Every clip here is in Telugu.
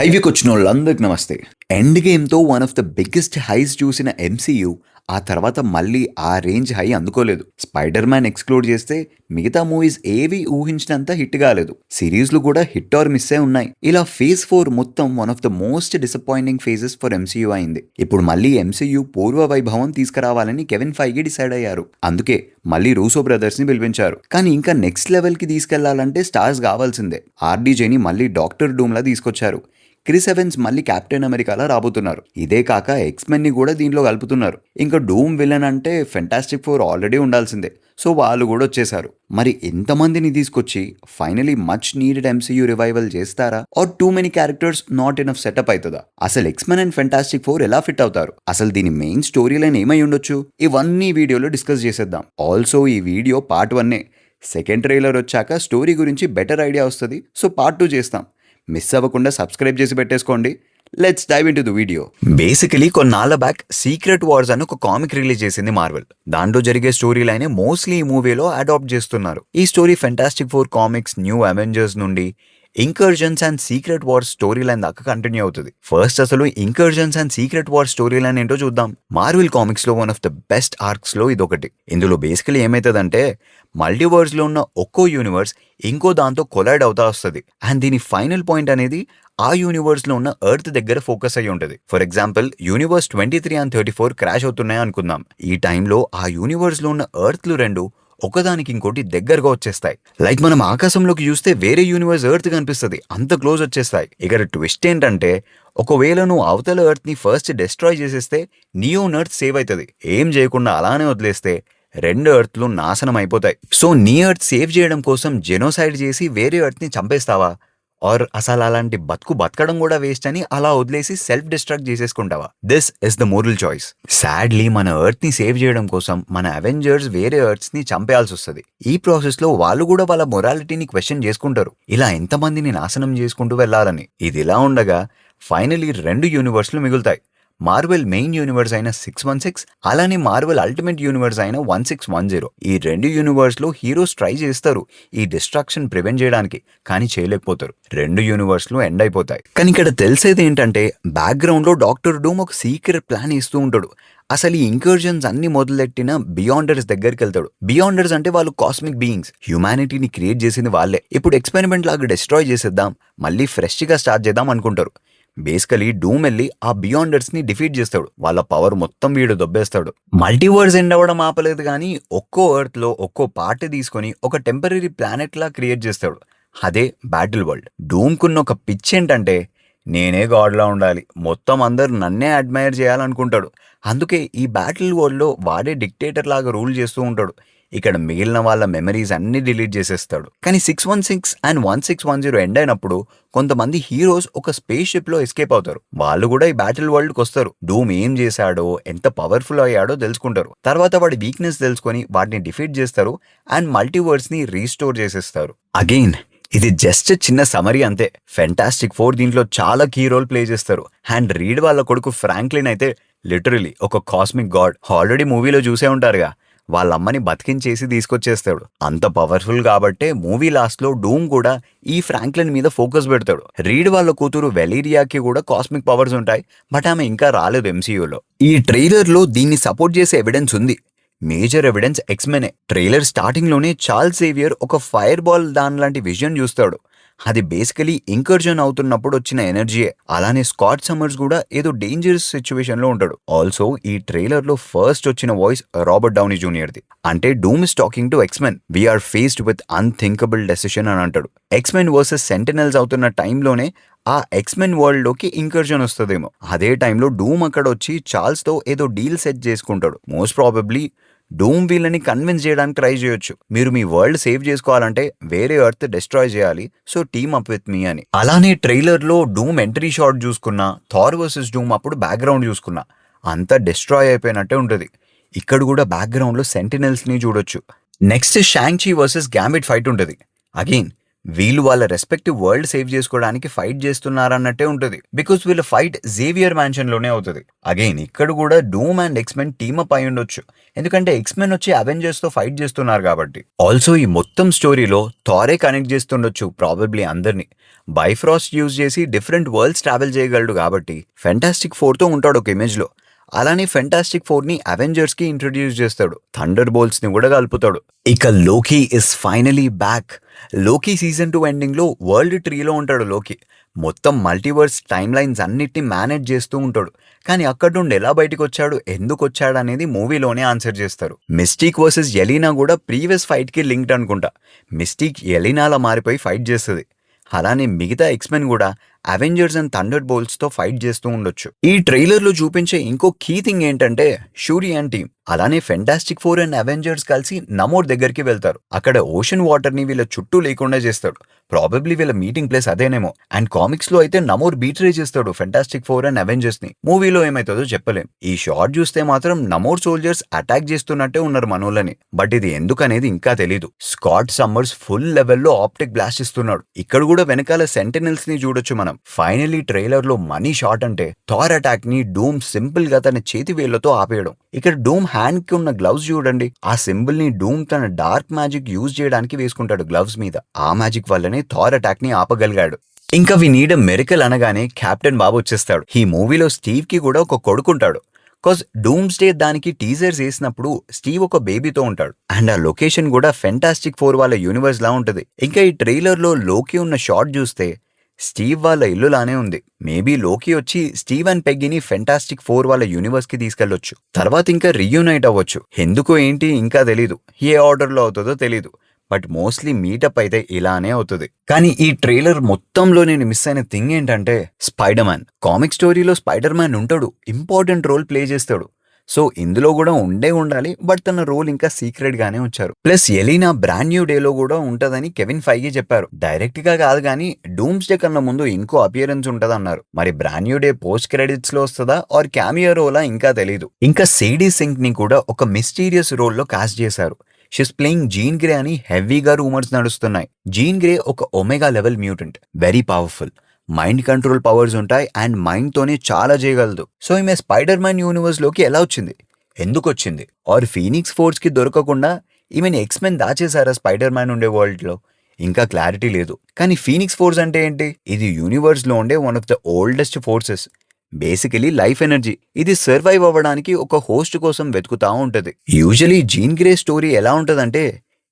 హైవేకి వచ్చిన వాళ్ళందరికి నమస్తే. ఎండ్ గేమ్తో one of the biggest highs చూసిన ఎంసీయూ ఆ తర్వాత మళ్ళీ ఆ రేంజ్ హై అందుకోలేదు. స్పైడర్ మ్యాన్ ఎక్స్క్లూడ్ చేస్తే మిగతా మూవీస్ ఏవి ఊహించినంత హిట్ కాలేదు. సిరీస్లు కూడా హిట్ ఆర్ మిస్సే ఉన్నాయి. ఇలా ఫేజ్ 4 మొత్తం one of the most disappointing phases for MCU అయింది. ఇప్పుడు మళ్ళీ ఎంసీయూ పూర్వ వైభవం తీసుకురావాలని కెవిన్ ఫైగి డిసైడ్ అయ్యారు. అందుకే మళ్ళీ రూసో బ్రదర్స్ ని పిలిపించారు. కానీ ఇంకా నెక్స్ట్ లెవెల్ కి తీసుకెళ్లాలంటే స్టార్స్ కావాల్సిందే. ఆర్డీజేని మళ్ళీ డాక్టర్ డూమ్ లా తీసుకొచ్చారు. క్రిస్ ఎవెన్స్ మళ్ళీ కెప్టెన్ అమెరికాలా రాబోతున్నారు. ఇదే కాక ఎక్స్మెన్ ని కూడా దీంట్లో కలుపుతున్నారు. ఇంకా డూమ్ విలన్ అంటే ఫెంటాస్టిక్ ఫోర్ ఆల్రెడీ ఉండాల్సిందే. సో వాళ్ళు కూడా వచ్చేసారు. మరి ఎంతమందిని తీసుకొచ్చి finally much needed MCU revival చేస్తారా, or too many characters not enough setup అవుతుందా? అసలు ఎక్స్మెన్ అండ్ ఫెంటాస్టిక్ ఫోర్ ఎలా ఫిట్ అవుతారు? అసలు దీని మెయిన్ స్టోరీ లైన్ ఏమై ఉండొచ్చు? ఇవన్నీ వీడియోలో డిస్కస్ చేసేద్దాం. ఆల్సో ఈ వీడియో పార్ట్ 1. సెకండ్ ట్రైలర్ వచ్చాక స్టోరీ గురించి బెటర్ ఐడియా వస్తుంది. సో పార్ట్ 2 చేస్తాం. మిస్ అవ్వకుండా సబ్స్క్రైబ్ చేసి పెట్టేసుకోండి. Let's dive into the video. Basically కొన్నాళ్ళ బ్యాక్ సీక్రెట్ వార్స్ అని ఒక కామిక్ రిలీజ్ చేసింది మార్వెల్. దాంట్లో జరిగే స్టోరీ లైన్ మోస్ట్లీ ఈ మూవీలో అడాప్ట్ చేస్తున్నారు. ఈ story Fantastic Four comics, New Avengers నుండి incursions and secret war story line దాకా కంటిన్యూ అవుతుంది. ఫస్ట్ అసలు incursions and secret war story line ఏంటో చూద్దాం. మార్వెల్ కామిక్స్ లో one of the best arcs లో ఇదొకటి. ఇందులో బేసికలీ ఏమైతుందంటే మల్టీవర్స్ లో ఉన్న ఒక్కో యూనివర్స్ ఇంకో దాంతో కొలైడ్ అవుతా వస్తుంది. అండ్ దీని ఫైనల్ పాయింట్ అనేది ఆ యూనివర్స్ లో ఉన్న ఎర్త్ దగ్గర ఫోకస్ అయ్యి ఉంటుంది. For example universe 23 and 34 crash అవుతున్నాయి అనుకుందాం. ఈ టైంలో ఆ యూనివర్స్ లో ఉన్న ఎర్త్లు రెండు ఒకదానికి ఇంకోటి దగ్గరగా వచ్చేస్తాయి. లైక్ మనం ఆకాశంలోకి చూస్తే వేరే యూనివర్స్ ఎర్త్ కనిపిస్తుంది, అంత క్లోజ్ వచ్చేస్తాయి. ఇక్కడ ట్విస్ట్ ఏంటంటే ఒకవేళ నువ్వు అవతల ఎర్త్ ని ఫస్ట్ డిస్ట్రాయ్ చేసేస్తే నీ ఓన్ ఎర్త్ సేవ్ అవుతుంది. ఏం చేయకుండా అలానే వదిలేస్తే రెండు ఎర్త్లు నాశనం అయిపోతాయి. సో నీ ఎర్త్ సేవ్ చేయడం కోసం జెనోసైడ్ చేసి వేరే ఎర్త్ ని చంపేస్తావా, ఆర్ అసలు అలాంటి బతకడం కూడా వేస్ట్ అని అలా వదిలేసి సెల్ఫ్ డిస్ట్రాక్ట్ చేసేసుకుంటావా? This is the moral choice. Sadly మన ఎర్త్ ని సేవ్ చేయడం కోసం మన అవెంజర్స్ వేరే ఎర్త్స్ ని చంపేయాల్సి వస్తుంది. ఈ ప్రాసెస్ లో వాళ్ళు కూడా వాళ్ళ మొరాలిటీని క్వశ్చన్ చేసుకుంటారు. ఇలా ఎంతమందిని నాశనం చేసుకుంటూ వెళ్లాలని. ఇది ఇలా ఉండగా ఫైనలీ 2 యూనివర్స్లు మిగులుతాయి. మార్వెల్ మెయిన్ యూనివర్స్ అయిన 616, అలానే మార్వెల్ అల్టిమేట్ యూనివర్స్ అయిన 1610. ఈ 2 యూనివర్స్ లో హీరోస్ ట్రై చేస్తారు ఈ డిస్ట్రాక్షన్ ప్రివెంట్ చేయడానికి, కానీ చేయలేకపోతారు. 2 యూనివర్స్లు ఎండ్ అయిపోతాయి. కానీ ఇక్కడ తెలిసేది ఏంటంటే బ్యాక్గ్రౌండ్ లో డాక్టర్ డూమ్ ఒక సీక్రెట్ ప్లాన్ ఇస్తూ ఉంటాడు. అసలు ఈ ఇంకర్జన్స్ అన్ని మొదలెట్టిన బియాండర్స్ దగ్గరికి వెళ్తాడు. బియాండర్స్ అంటే వాళ్ళు కాస్మిక్ బీయింగ్స్, హ్యూమానిటీని క్రియేట్ చేసింది వాళ్ళే. ఇప్పుడు ఎక్స్పెరిమెంట్ లాగా డిస్ట్రాయ్ చేసేద్దాం, మళ్ళీ ఫ్రెష్ గా స్టార్ట్ చేద్దాం అనుకుంటారు. బేసికలీ డూమ్ వెళ్ళి ఆ బియాండర్స్ ని డిఫీట్ చేస్తాడు. వాళ్ళ పవర్ మొత్తం వీడు దొబ్బేస్తాడు. మల్టీవర్స్ ఎండ్ అవ్వడం ఆపలేదు కానీ ఒక్కో ఎర్త్ లో ఒక్కో పార్ట్ తీసుకొని ఒక టెంపరీ ప్లానెట్ లా క్రియేట్ చేస్తాడు. అదే బ్యాటిల్ వరల్డ్. డూమ్ కున్న ఒక పిచ్ ఏంటంటే నేనే గాడ్లా ఉండాలి, మొత్తం అందరు నన్నే అడ్మైర్ చేయాలనుకుంటాడు. అందుకే ఈ బ్యాటిల్ వరల్డ్ లో వాడే డిక్టేటర్ లాగా రూల్ చేస్తూ ఉంటాడు. ఇక్కడ మిగిలిన వాళ్ళ మెమరీస్ అన్ని డిలీట్ చేసేస్తాడు. కానీ 616 and 1610 ఎండ్ అయినప్పుడు కొంతమంది హీరోస్ ఒక స్పేస్ షిప్ లో ఎస్కేప్ అవుతారు. వాళ్ళు కూడా ఈ బ్యాటిల్ వరల్డ్ కి వస్తారు. డూమ్ ఏం చేశాడో, ఎంత పవర్ఫుల్ అయ్యాడో తెలుసుకుంటారు. తర్వాత వాడి వీక్నెస్ తెలుసుకొని వాటిని డిఫీట్ చేస్తారు అండ్ మల్టీవర్స్ ని రీస్టోర్ చేసేస్తారు. అగైన్ ఇది జస్ట్ చిన్న సమరీ అంతే. ఫెంటాస్టిక్ ఫోర్ దీంట్లో చాలా కీ రోల్ ప్లే చేస్తారు. అండ్ రీడ్ వాళ్ళ కొడుకు ఫ్రాంక్లిన్ అయితే లిటరలీ ఒక కాస్మిక్ గాడ్. ఆల్రెడీ మూవీలో చూసే ఉంటారుగా, వాళ్ళ అమ్మని బతికించేసి తీసుకొచ్చేస్తాడు. అంత పవర్ఫుల్ కాబట్టే మూవీ లాస్ట్ లో డూమ్ కూడా ఈ ఫ్రాంక్లిన్ మీద ఫోకస్ పెడతాడు. రీడ్ వాళ్ళ కూతురు వెలీరియాకి కూడా కాస్మిక్ పవర్స్ ఉంటాయి, బట్ ఆమె ఇంకా రాలేదు ఎంసీయూలో. ఈ ట్రైలర్ లో దీన్ని సపోర్ట్ చేసే ఎవిడెన్స్ ఉంది. మేజర్ ఎవిడెన్స్ ఎక్స్మెనే. ట్రైలర్ స్టార్టింగ్ లోనే చార్ల్స్ జేవియర్ ఒక ఫైర్ బాల్ దాని లాంటి విజన్ చూస్తాడు. అది బేసికలీ ఇంకర్జన్ అవుతున్నప్పుడు వచ్చిన ఎనర్జీయే. అలానే స్కాట్ సమ్మర్స్ కూడా ఏదో డేంజరస్ సిచ్యువేషన్ లో ఉంటాడు. ఆల్సో ఈ ట్రైలర్ లో ఫస్ట్ వచ్చిన వాయిస్ రాబర్ట్ డౌనీ జూనియర్ ది. అంటే Doom is talking to X Men, we are faced with unthinkable decision అని అంటాడు. ఎక్స్మెన్ వర్సెస్ సెంటినల్స్ అవుతున్న టైంలోనే ఆ ఎక్స్మెన్ వరల్డ్ లోకి ఇంకర్జన్ వస్తుందేమో. అదే టైంలో డూమ్ అక్కడ వచ్చి చార్ల్స్ తో ఏదో డీల్ సెట్ చేసుకుంటాడు. మోస్ట్ ప్రాబబ్లీ డూమ్ వీళ్ళని కన్విన్స్ చేయడానికి ట్రై చేయొచ్చు. మీరు మీ వరల్డ్ సేవ్ చేసుకోవాలంటే వేరే ఎర్త్ డిస్ట్రాయ్ చేయాలి, so team up with me అని. అలానే ట్రైలర్ లో డూమ్ ఎంట్రీ షాట్ చూసుకున్నా, థార్ వర్సెస్ డూమ్ అప్పుడు బ్యాక్గ్రౌండ్ చూసుకున్నా అంతా డిస్ట్రాయ్ అయిపోయినట్టే ఉంటుంది. ఇక్కడ కూడా బ్యాక్గ్రౌండ్ లో సెంటినల్స్ ని చూడొచ్చు. నెక్స్ట్ షాంగ్-చి వర్సెస్ గ్యాంబిట్ ఫైట్ ఉంటుంది. అగైన్ వీళ్ళు వాళ్ళ రెస్పెక్టివ్ వరల్డ్ సేవ్ చేసుకోవడానికి ఫైట్ చేస్తున్నారన్నట్టే ఉంటుంది. బికాస్ వీళ్ళ ఫైట్ జేవియర్ మ్యాన్షన్ లోనే అవుతుంది. అగైన్ ఇక్కడ కూడా డూమ్ అండ్ ఎక్స్మెన్ టీమప్ అయి ఉండొచ్చు, ఎందుకంటే ఎక్స్మెన్ వచ్చి అవెంజర్స్ తో ఫైట్ చేస్తున్నారు కాబట్టి. ఆల్సో ఈ మొత్తం స్టోరీలో థారే కనెక్ట్ చేస్తుండొచ్చు ప్రాబబ్లీ అందరినీ. బైఫ్రాస్ట్ యూజ్ చేసి డిఫరెంట్ వరల్డ్స్ ట్రావెల్ చేయగలడు కాబట్టి ఫెంటాస్టిక్ 4 తో ఉంటాడు ఒక ఇమేజ్ లో. అలానే ఫెంటాస్టిక్ 4 ని అవెంజర్స్ కి ఇంట్రడ్యూస్ చేస్తాడు, థండర్ బోల్ట్స్ ని కూడా కలుపుతాడు. ఇక Loki is finally back. Loki season 2 ending లో వరల్డ్ ట్రీలో ఉంటాడు లోకీ. మొత్తం మల్టీవర్స్ టైమ్ లైన్స్ అన్నిటిని మేనేజ్ చేస్తూ ఉంటాడు. కానీ అక్కడి నుండి ఎలా బయటకు వచ్చాడు, ఎందుకు వచ్చాడు అనేది మూవీలోనే ఆన్సర్ చేస్తారు. మిస్టీక్ వర్సెస్ ఎలీనా కూడా ప్రీవియస్ ఫైట్ కి లింక్డ్ అనుకుంటా. మిస్టీక్ ఎలీనాలా మారిపోయి ఫైట్ చేస్తుంది. అలానే మిగతా ఎక్స్మెన్ కూడా అవెంజర్స్ అండ్ థండర్ బోల్ట్స్ తో ఫైట్ చేస్తూ ఉండొచ్చు. ఈ ట్రైలర్ లో చూపించే ఇంకో కీ థింగ్ ఏంటంటే షూరి అండ్ టీమ్, అలానే ఫెంటాస్టిక్ 4 అండ్ అవెంజర్స్ కలిసి నమోర్ దగ్గరికి వెళ్తారు. అక్కడ ఓషన్ వాటర్ ని వీళ్ళ చుట్టూ లేకుండా చేస్తాడు. ప్రాబబ్లీ వీళ్ళ మీటింగ్ ప్లేస్ అదేనేమో. అండ్ కామిక్స్ లో అయితే నమోర్ బీట్రే చేస్తాడు ఫెంటాస్టిక్ 4 అండ్ అవెంజర్స్ ని. మూవీలో ఏమైతుందో చెప్పలేం. ఈ షార్ట్ చూస్తే మాత్రం నమోర్ సోల్జర్స్ అటాక్ చేస్తున్నట్టే ఉన్నారు మనోళ్ళని. బట్ ఇది ఎందుకనేది ఇంకా తెలీదు. స్కాట్ సమ్మర్స్ ఫుల్ లెవెల్లో ఆప్టిక్ బ్లాస్ట్ ఇస్తున్నాడు. ఇక్కడ కూడా వెనకాల సెంటినల్స్ ని చూడొచ్చు మనం. ఫైనలీ ట్రైలర్ లో మనీ షాట్ అంటే థార్ అటాక్ ని డూమ్ సింపుల్ గా తన చేతి వేళ్లతో ఆపేయడం. ఇక్కడ డూమ్ హ్యాండ్ కి ఉన్న గ్లవ్స్ చూడండి. ఆ సింబల్ ని డూమ్ తన డార్క్ మ్యాజిక్ యూజ్ చేయడానికి వేసుకుంటాడు గ్లవ్స్ మీద. ఆ మ్యాజిక్ వల్లనే థార్ అటాక్ ని ఆపగలిగాడు. ఇంకా వి నీడ్ ఎ మిరకల్ అనగానే కెప్టెన్ బాబు వచ్చేస్తాడు. ఈ మూవీలో స్టీవ్ కి కూడా ఒక కొడుకుంటాడు. కాజ్ డూమ్స్ డే దానికి టీజర్స్ వేసినప్పుడు స్టీవ్ ఒక బేబీతో ఉంటాడు. అండ్ ఆ లొకేషన్ కూడా ఫెంటాస్టిక్ 4 వాళ్ళ యూనివర్స్ లా ఉంటది. ఇంకా ఈ ట్రైలర్ లో లోకి ఉన్న షాట్ చూస్తే స్టీవ్ వాళ్ళ ఇల్లు లానే ఉంది. మేబీ లోకి వచ్చి స్టీవ్ అండ్ పెగ్గీని ఫెంటాస్టిక్ 4 వాళ్ళ యూనివర్స్ కి తీసుకెళ్లొచ్చు. తర్వాత ఇంకా రీయూనైట్ అవ్వచ్చు. ఎందుకో ఏంటి ఇంకా తెలీదు. ఏ ఆర్డర్ లో అవుతుందో తెలీదు. బట్ మోస్ట్లీ మీటప్ అయితే ఇలానే అవుతుంది. కానీ ఈ ట్రైలర్ మొత్తంలో నేను మిస్ అయిన థింగ్ ఏంటంటే స్పైడర్ మ్యాన్. కామిక్ స్టోరీలో స్పైడర్ మ్యాన్ ఉంటాడు, ఇంపార్టెంట్ రోల్ ప్లే చేస్తాడు. సో ఇందులో కూడా ఉండాలి. బట్ తన రోల్ ఇంకా సీక్రెట్ గానే వచ్చారు. Plus Elina brand new day లో కూడా ఉంటదని కెవిన్ ఫైగి చెప్పారు. డైరెక్ట్ గా కాదు కానీ డూమ్స్ డే కన్నా ముందు ఇంకో అపియరెన్స్ ఉంటదన్నారు. మరి brand new day post credits లో వస్తుందా ఆర్ క్యామియో రోలా ఇంకా తెలీదు. ఇంకా సేడీ సింక్ ని కూడా ఒక మిస్టీరియస్ రోల్ లో కాస్ట్ చేశారు. షీస్ ప్లేయింగ్ జీన్ గ్రే అని హెవీగా రూమర్స్ నడుస్తున్నాయి. జీన్ గ్రే ఒక omega level mutant, very powerful. Mind control powers ఉంటాయి అండ్ మైండ్ తోనే చాలా చేయగలదు. సో ఈమె స్పైడర్ మ్యాన్ యూనివర్స్ లోకి ఎలా వచ్చింది, ఎందుకు వచ్చింది, ఆర్ ఫీనిక్స్ ఫోర్స్ కి దొరకకుండా ఈమెను ఎక్స్మెన్ దాచేశారా స్పైడర్ మ్యాన్ ఉండే వరల్డ్ లో, ఇంకా క్లారిటీ లేదు. కానీ ఫీనిక్స్ ఫోర్స్ అంటే ఏంటి? ఇది యూనివర్స్ లో ఉండే one of the oldest forces. Basically life energy. ఇది సర్వైవ్ అవ్వడానికి ఒక హోస్ట్ కోసం వెతుకుతా ఉంటది. యూజువలీ జీన్ గ్రే స్టోరీ ఎలా ఉంటదంటే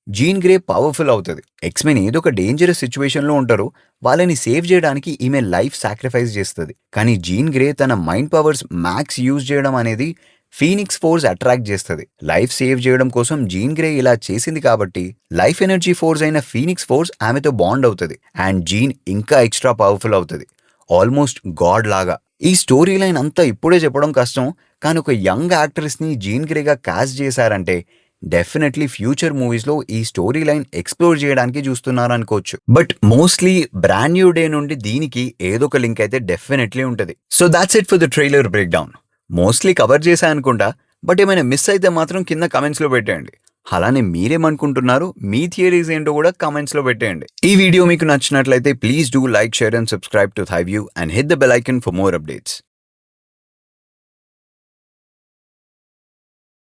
జీన్ గ్రే పవర్ఫుల్ అవుతుంది. ఎక్స్మెన్ ఏదో ఒక డేంజరస్ సిచ్యువేషన్ లో ఉంటారు, వాళ్ళని సేవ్ చేయడానికి ఈమె లైఫ్ సాక్రిఫైస్ చేస్తుంది. కానీ జీన్ గ్రే తన మైండ్ పవర్స్ మ్యాక్స్ యూజ్ చేయడం అనేది ఫీనిక్స్ ఫోర్స్ అట్రాక్ట్ చేస్తుంది. లైఫ్ సేవ్ చేయడం కోసం జీన్ గ్రే ఇలా చేసింది కాబట్టి లైఫ్ ఎనర్జీ ఫోర్స్ అయిన ఫీనిక్స్ ఫోర్స్ ఆమెతో బాండ్ అవుతుంది. అండ్ జీన్ ఇంకా ఎక్స్ట్రా పవర్ఫుల్ అవుతుంది, ఆల్మోస్ట్ గాడ్ లాగా. ఈ స్టోరీ లైన్ అంతా ఇప్పుడే చెప్పడం కష్టం, కానీ ఒక యంగ్ యాక్ట్రెస్ ని జీన్ గ్రేగా కాస్ట్ చేశారంటే డెఫినెట్లీ ఫ్యూచర్ మూవీస్ లో ఈ స్టోరీ లైన్ ఎక్స్ప్లోర్ చేయడానికి చూస్తున్నారు అనుకోవచ్చు. But mostly brand new day నుండి దీనికి ఏదో ఒక లింక్ అయితే డెఫినెట్లీ ఉంటది. So that's it for the trailer break down. Mostly cover చేశా అనుకుంటా, బట్ ఏమైనా మిస్ అయితే మాత్రం కింద కమెంట్స్ లో పెట్టేయండి. అలానే మీరేమనుకుంటున్నారు, మీ థియరీస్ ఏంటో కూడా కామెంట్స్ లో పెట్టేయండి. ఈ వీడియో మీకు నచ్చినట్లయితే please do like, share and subscribe to Thai view and hit the bell icon for more updates.